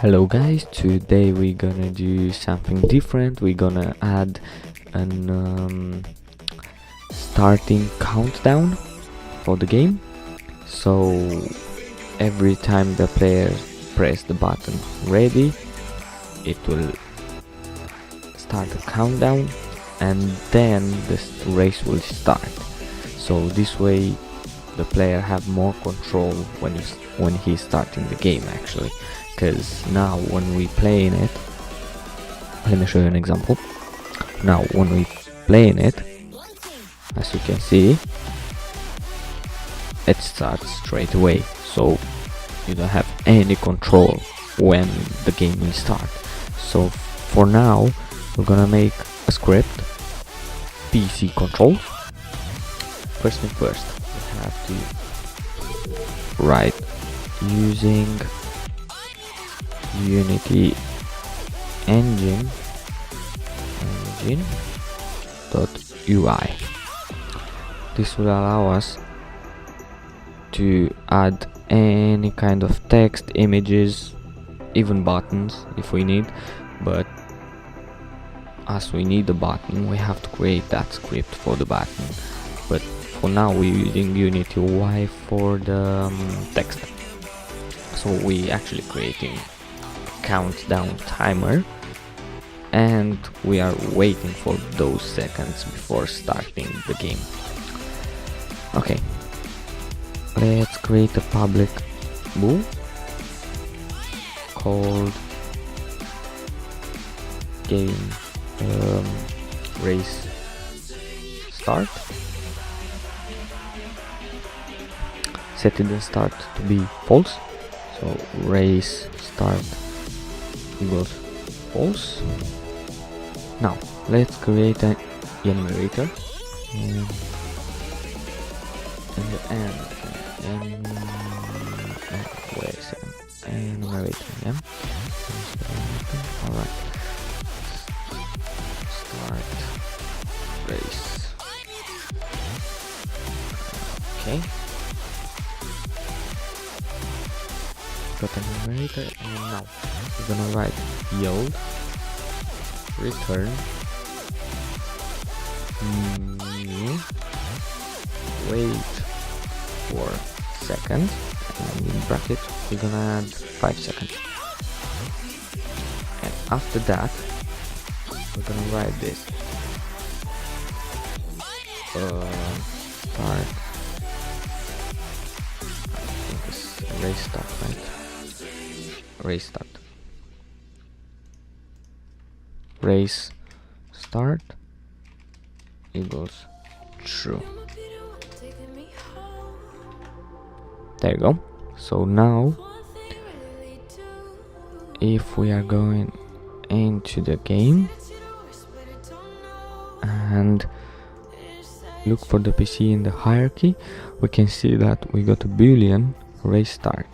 Hello guys, today we're gonna do something different. We're gonna add an starting countdown for the game. So every time the player press the button ready, it will start a countdown and then the race will start. So this way the player have more control when he's starting the game actually. Because now when we play in it, let me show you an example. Now when we play in it, as you can see, it starts straight away, so you don't have any control when the game will start. So for now we're gonna make a script, PC control. First thing first, we have to write using Unity engine.ui. This will allow us to add any kind of text, images, even buttons if we need, but as we need the button we have to create that script for the button. But for now we're using Unity UI for the text. So we actually creating countdown timer and we are waiting for those seconds before starting the game. Okay, let's create a public bool called game race start. Set the start to be false, so race start equals false. Now let's create an enumerator and in the end wait a second, enumerator, yeah. Alright, start race. Okay, got an enumerator, and now we're gonna write yield return new wait for seconds, and in bracket we're gonna add 5 seconds, and after that we're gonna write this start, I think it's race start, right? Race start. Race start equals true. There you go. So now if we are going into the game and look for the PC in the hierarchy, we can see that we got a boolean race start.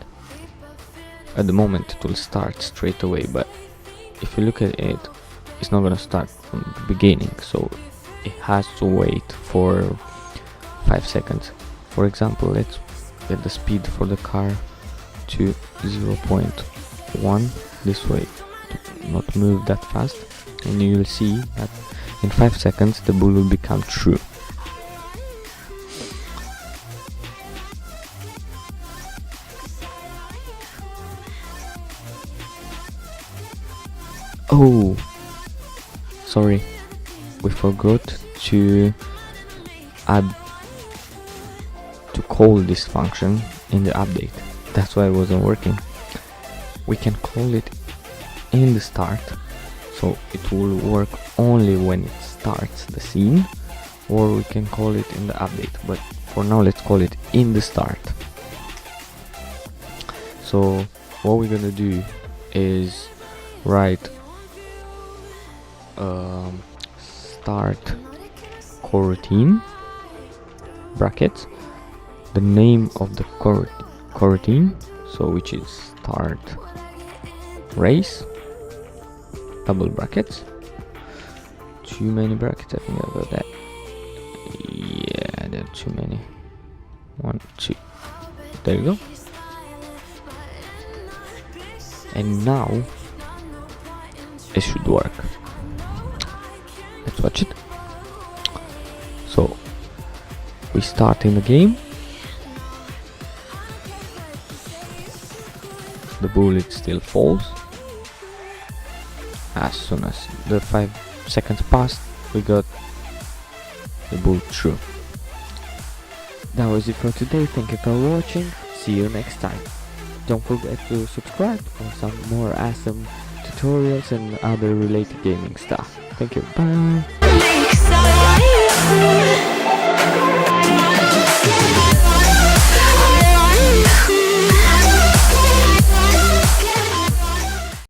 At the moment it will start straight away, but if you look at it, it's not gonna start from the beginning, so it has to wait for 5 seconds. For example, let's get the speed for the car to 0.1, this way to not move that fast, and you will see that in 5 seconds the bool will become true. Oh, sorry, we forgot to add to call this function in the update. That's why it wasn't working. We can call it in the start, so it will work only when it starts the scene, or we can call it in the update, but for now let's call it in the start. So what we're gonna do is write start coroutine brackets, the name of the coroutine, so which is start race, double brackets, too many brackets, I think I got that, yeah, there are too many, 1, 2, there you go. And now it should work. Let's watch it. So we start in the game. The bullet still falls. As soon as the 5 seconds passed, we got the bullet through. That was it for today. Thank you for watching. See you next time. Don't forget to subscribe for some more awesome tutorials and other related gaming stuff. Thank you. Bye.